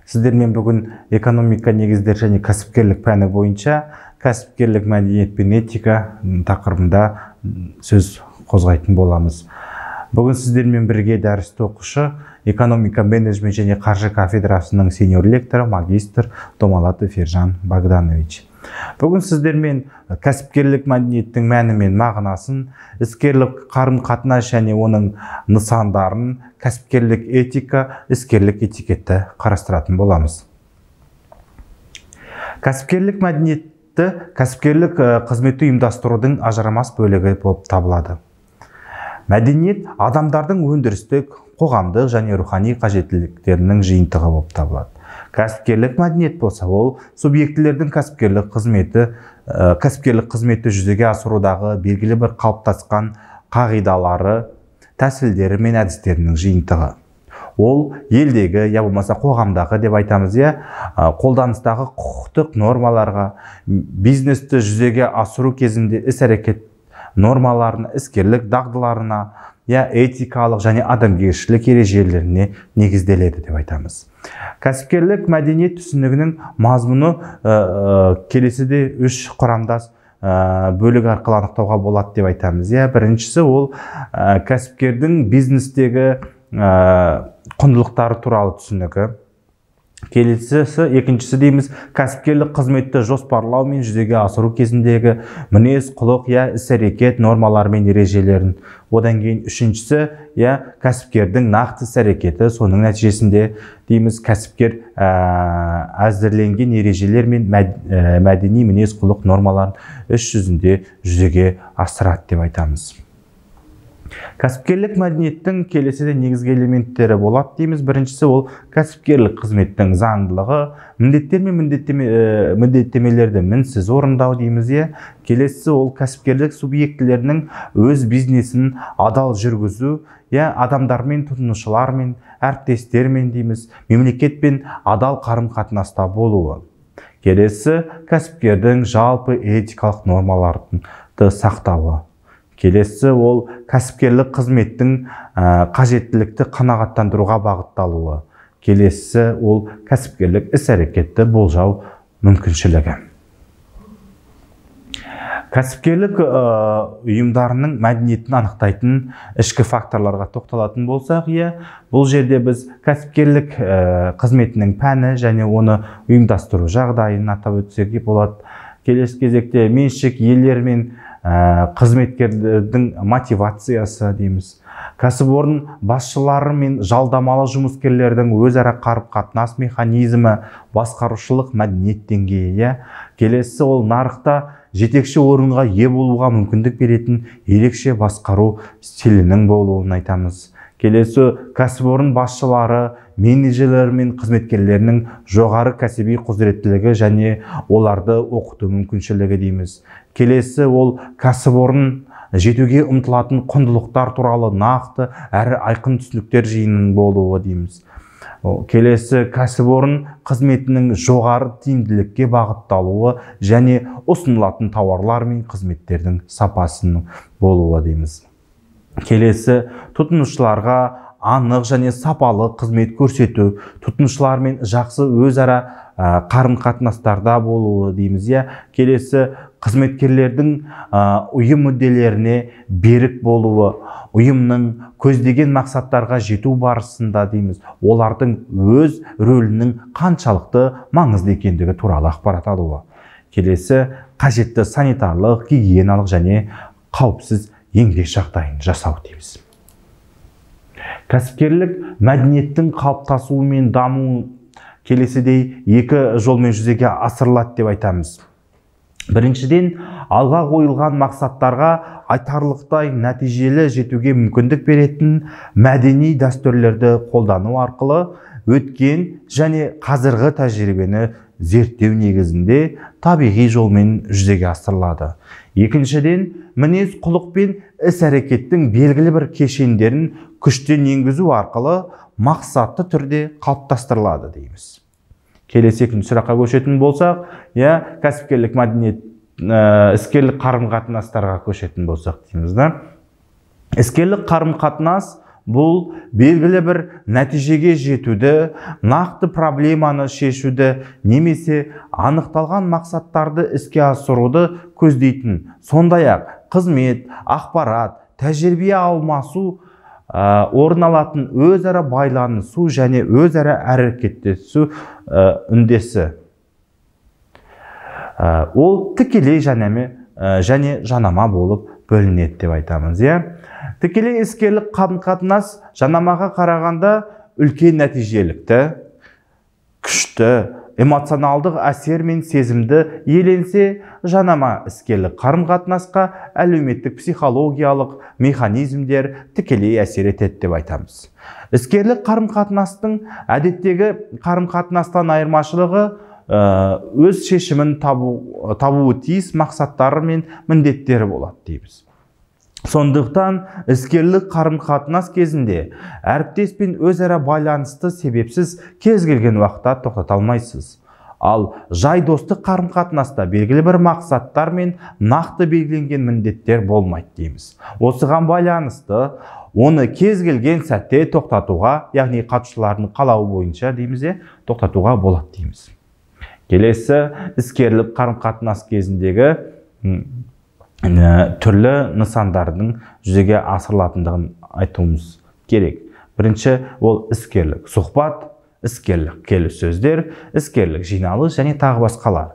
Сіздермен бүгін экономика негіздер және кәсіпкерлік пәні бойынша кәсіпкерлік мәдениет пен этика тақырыбында сөз қозғайтын боламыз. Бүгін сіздермен бірге дәрісті оқушы экономика менеджмент және қаржы кафедрасының сеньор лекторы магистр Домалатов Ержан Богданович. Бүгін сіздермен кәсіпкерлік мәдениеттің мәні мен мағынасын, іскерлік қарым-қатынас және оның нысандарын, кәсіпкерлік этика, іскерлік этикетті қарастыратын боламыз. Кәсіпкерлік мәдениетті кәсіпкерлік қызметті ұйымдастырудың ажырамас бөлігі болып табылады. Мәдениет адамдардың өндірістік, қоғамдық және рухани қажеттіліктерінің жиынтығы болып табылады. Кәсіпкерлік мәдениет болса, ол субъектілердің кәсіпкерлік қызметті жүзеге асырудағы белгілі бір қалыптасқан қағидалары, тәсілдері мен әдістерінің жиынтығы. Ол елдегі, я болмаса қоғамдағы деп айтамыз, қолданыстағы құқықтық нормаларға, бизнесті жүзеге асыру кезінде іс-әрекет нормаларына, іскерлік дағдыларына, этикалық және адамгершілік ережелеріне негізделеді деп айтамыз. Кәсіпкерлік мәдениет түсінігінің мазмұны келесіде үш құрамдас бөлік арқылы анықтауға болады деп айтамыз. Біріншісі ол кәсіпкердің бизнестегі құндылықтары туралы түсінігі. Екіншісі дейміз, кәсіпкерлік қызметті жоспарлау мен жүзеге асыру кезіндегі мінез, құлық, іс-әрекет нормалары мен ережелерін. Одан кейін үшіншісі, кәсіпкердің нақты іс-әрекеті, соның нәтижесінде дейміз, кәсіпкер әзірленген ережелер мен мәдени мінез, құлық нормаларын іс жүзінде жүзеге асырады деп айтамыз. Кәсіпкерлік мәдениеттің келесіде негізгі элементтері болады дейміз. Біріншісі ол кәсіпкерлік қызметтің заңдылығы, міндеттер мен міндеттемелерді мінсіз орындау дейміз. Келесісі ол кәсіпкерлік субъектілерінің өз бизнесін адал жүргізу, адамдармен, тұтынушылармен, әріптестермен дейміз, мемлекетпен адал қарым-қатынаста болуы. Келесі кәсіпкердің жалпы этикалық нормаларды сақтауы. Келесі ол кәсіпкерлік қызметтің қажеттілікті қанағаттандыруға бағытталуы. Келесі ол кәсіпкерлік іс-әрекетті болжау мүмкіншілігі. Кәсіпкерлік ұйымдарының мәдениетін анықтайтын ішкі факторларға тоқталатын болсақ, бұл жерде біз кәсіпкерлік қызметінің пәні және оны ұйымдастыру жағдайын атап өтсек болады. Келесі кезекте меншік иелері мен қызметкерлердің мотивациясы дейміз. Кәсіпорын басшылары мен жалдамалы жұмыскерлердің өзара қарым-қатынас механизмі, басқарушылық мәдениет деңгейі. Келесі ол нарықта жетекші орынға ие болуға мүмкіндік беретін ерекше басқару стилінің болуын айтамыз. Келесі кәсіпорын басшылары, менеджерлер мен қызметкерлерінің жоғары кәсіби құзыреттілігі және оларды оқыту мүмкіншілігі дейміз. Келесі ол кәсіпорын жетуге ұмтылатын құндылықтар туралы нақты әрі айқын түсініктер жиынының болуы дейміз. Келесі кәсіпорын қызметінің жоғары тиімділікке бағытталуы және ұсынылатын тауарлар мен қызметтердің сапасының болуы дейміз. Келесі тұтынушыларға анық және сапалы қызмет көрсету, тұтынушылармен жақсы өзара қарым-қатынастарда болуы дейміз. Келесі қызметкерлердің ұйым мүдделеріне берік болуы, ұйымның көздеген мақсаттарға жету барысында дейміз, олардың өз рөлінің қаншалықты маңызды екендігі туралы ақпарат алуы. Келесі қажетті санитарлық, гигиеналық және қауіпсіз еңбек жағдайын жасау дейміз. Кәсіпкерлік мәдениеттің қалыптасуы мен дамуы келесідей екі жолмен жүзеге асырылады деп айтамыз. Біріншіден, алға қойылған мақсаттарға айтарлықтай нәтижелі жетуге мүмкіндік беретін мәдени дәстүрлерді қолдану арқылы өткен және қазіргі тәжірибені зерттеу негізінде табиғи жолмен жүзеге асырылады. Екіншіден, мінез құлық пен іс-әрекеттің белгілі бір кешендерін күштен енгізу арқылы мақсатты түрде қалыптастырылады дейміз. Келесі екінші сұраққа көшетін болсақ, кәсіпкерлік мәдениет, іскерлік қарым-қатынастарға көшетін болсақ дейміз. Іскерлік қарым-қатынас бұл белгілі бір нәтижеге жетуді, нақты проблеманы шешуді немесе анықталған мақсаттарды іске асыруды көздейтін, сондай-ақ қызмет, ақпарат, тәжірибе алмасу орын алатын өзара байланысу және өзара әрекеттесу үндесі. Ол тікелей және жанама болып бөлінеді деп айтамыз. Тікелей іскерлік қарым-қатынас жанамаға қарағанда үлкен нәтижелікті, күшті, эмоционалдық әсер мен сезімді иеленсе, жанама іскерлік қарым-қатынасқа әлеуметтік психологиялық механизмдер тікелей әсер етеді деп айтамыз. Іскерлік қарым-қатынастың әдеттегі қарым-қатынастан айырмашылығы өз шешімін табуы тиіс мақсаттары мен міндеттері болады дейміз. Сондықтан іскерлік қарым-қатынас кезінде әріптес пен өзара байланысты себепсіз кез келген уақытта тоқтата алмайсыз. Ал жай достық қарым-қатынаста белгілі бір мақсаттар мен нақты белгіленген міндеттер болмайды дейміз. Осыған байланысты оны кез келген сәтте тоқтатуға, яғни қатысушылардың қалауы бойынша дейміз, тоқтатуға болады дейміз. Келесі іскерлік қарым-қатынас кезіндегі түрлі нысандардың жүзеге асырылатындығын айтуымыз керек. Бірінші, ол іскерлік сұхбат, іскерлік келіссөздер, іскерлік жиналыс және тағы басқалар.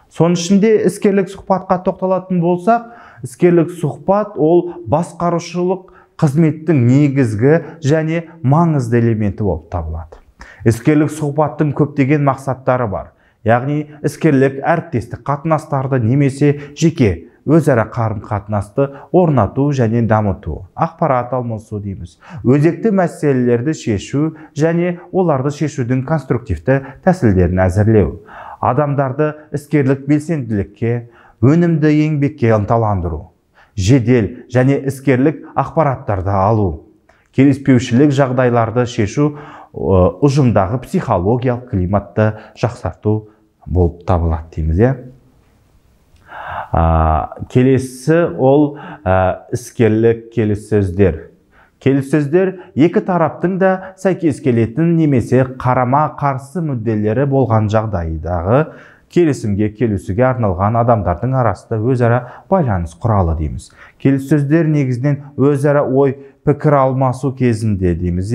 Соның ішінде іскерлік сұхбатқа тоқталатын болсақ, іскерлік сұхбат ол басқарушылық қызметтің негізгі және маңызды элементі болып табылады. Іскерлік сұхбаттың көптеген мақсаттары бар. Яғни іскерлік әріптестік қатынастарды немесе жеке өзара қарым-қатынасты орнату және дамыту, ақпарат алмасу дейміз. Өзекті мәселелерді шешу және оларды шешудің конструктивті тәсілдерін әзірлеу. Адамдарды іскерлік белсенділікке, өнімді еңбекке ынталандыру. Жедел және іскерлік ақпараттарды алу. Келіспеушілік жағдайларды шешу, ұжымдағы психологиялық климатты жақсарту болып табылады дейміз. Келесі ол іскерлік келіссөздер. Келіссөздер екі тараптың да сәйкес келетін немесе қарама-қарсы мүдделері болған жағдайдағы келісімге келісуге арналған адамдардың арасында өзара байланыс құралы дейміз. Келіссөздер негізінен өзара ой пікір алмасу кезінде дейміз.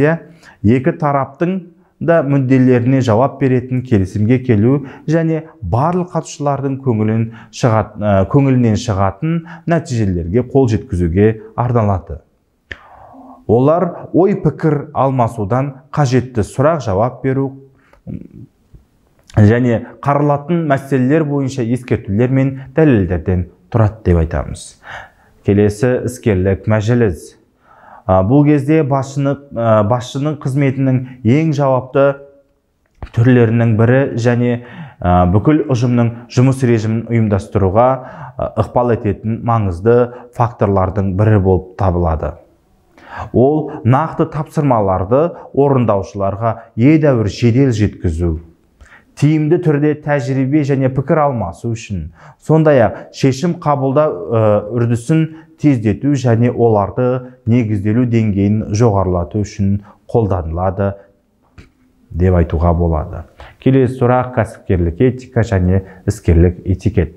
Екі тараптың да мүдделеріне жауап беретін келісімге келу және барлық қатысушылардың көңілінен шығатын нәтижелерге қол жеткізуге арналады. Олар ой пікір алмасудан қажетті сұрақ жауап беру және қаралатын мәселелер бойынша ескертулер мен дәлелдерден тұрады деп айтамыз. Келесі іскерлік мәжіліс. Бұл кезде басшының қызметінің ең жауапты түрлерінің бірі және бүкіл ұжымның жұмыс режимін ұйымдастыруға ықпал ететін маңызды факторлардың бірі болып табылады. Ол нақты тапсырмаларды орындаушыларға едәуір жедел жеткізу, тиімді түрде тәжірибе және пікір алмасу үшін, сондай-ақ шешім қабылдау үрдісін тездету және оларды негізделу деңгейін жоғарылату үшін қолданылады деп айтуға болады. Келесі сұрақ кәсіпкерлік этика және іскерлік этикет.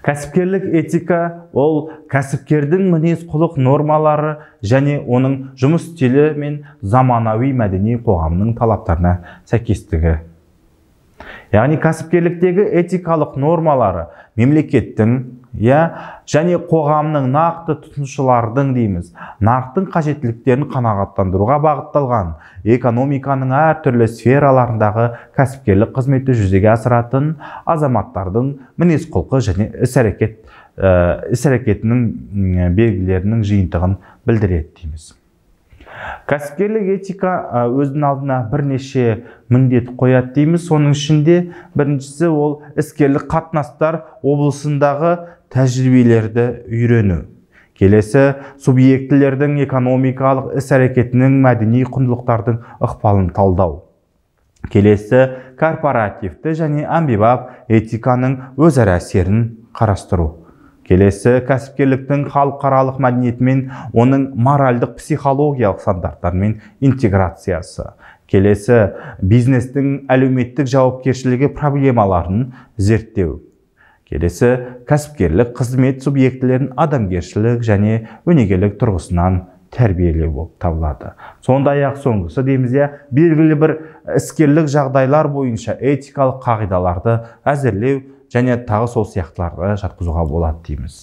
Кәсіпкерлік этика ол кәсіпкердің мінез-құлық нормалары және оның жұмыс стилі мен заманауи мәдени қоғамның талаптарына сәйкестігі. Яғни кәсіпкерліктегі этикалық нормалары мемлекеттің және қоғамның нақты тұтынушылардың дейміз, нарықтың қажеттіліктерін қанағаттандыруға бағытталған экономиканың әртүрлі сфераларындағы кәсіпкерлік қызметті жүзеге асыратын азаматтардың мінез-құлқы және іс-әрекетінің белгілерінің жиынтығын білдіреді дейміз. Кәсіпкерлік этика өзінің алдына бірнеше міндет қояды дейміз. Соның ішінде біріншісі ол іскерлік қатынастар облысындағы тәжірибелерді үйрену. Келесі субъектілердің экономикалық іс-әрекетінің мәдени құндылықтардың ықпалын талдау. Келесі корпоративті және амбибап этиканың өзара әсерін қарастыру. Келесі кәсіпкерліктің халықаралық мәдениетімен, оның моральдық психологиялық стандарттарымен интеграциясы. Келесі бизнестің әлеуметтік жауапкершілігі проблемаларын зерттеу. Келесі кәсіпкерлік қызмет субъектілерін адамгершілік және өнегелік тұрғысынан тәрбиелеу болып табылады. Сондай-ақ соңғысы деймізде, белгілі бір іскерлік жағдайлар бойынша этикалық қағидаларды әзірлеу және тағы сол сияқтыларды жатқызуға болады дейміз.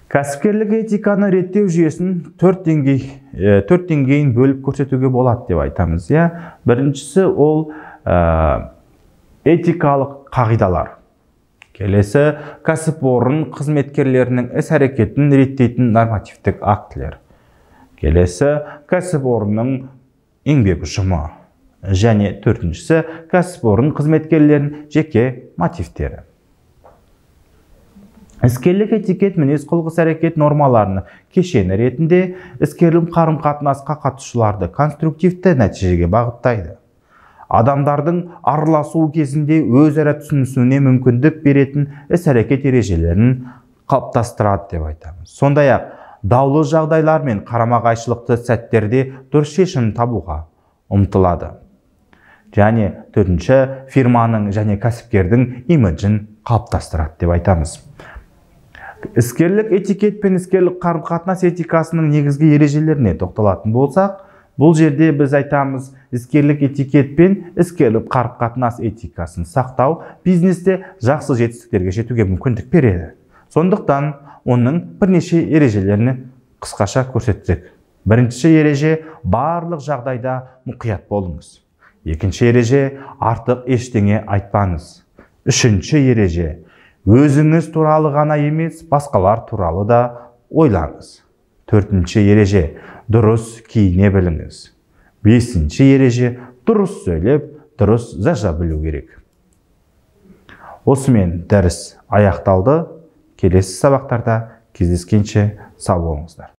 Кәсіпкерлік этиканы реттеу жүйесін төрт деңгейін бөліп көрсетуге болады деп айтамыз. Біріншісі ол этикалық қағидалар. Келесі кәсіпорын қызметкерлерінің іс-әрекетін реттейтін нормативтік актілер. Келесі кәсіпорынның еңбек ұжымы. Және төртіншісі кәсіпорын қызметкерлерінің жеке мотивтері. Іскерлік этикет мінез құлық іс-әрекет нормаларының кешені ретінде іскерлік қарым-қатынасқа қатысушыларды конструктивті нәтижеге бағыттайды. Адамдардың араласу кезінде өзара түсінісуіне мүмкіндік беретін іс-әрекет ережелерін қалыптастырады деп айтамыз. Сондай-ақ даулы жағдайлар мен қарама-қайшылықты сәттерде дұрыс шешім табуға ұмтылады. Және төртінші, фирманың және кәсіпкердің имиджін қалыптастырады деп айтамыз. Іскерлік этикет пен іскерлік қарым-қатынас этикасының негізгі ережелеріне тоқталатын болсақ, бұл жерде біз айтамыз, іскерлік этикет пен іскерлік қарым-қатынас этикасын сақтау бизнесте жақсы жетістіктерге жетуге мүмкіндік береді. Сондықтан оның бірнеше ережелерін қысқаша көрсеттік. Бірінші ереже – барлық жағдайда мұқият болыңыз. Екінші ереже – артық ештеңе айтпаңыз. Үшінші ереже – өзіңіз туралы ғана емес, басқалар туралы да ойлаңыз. Төртінші ереже – дұрыс киіне біліңіз. Бесінші ереже – дұрыс сөйлеп, дұрыс жаза білу керек. Осымен дәріс аяқталды. Келесі сабақтарда кездескенше сау болыңыздар.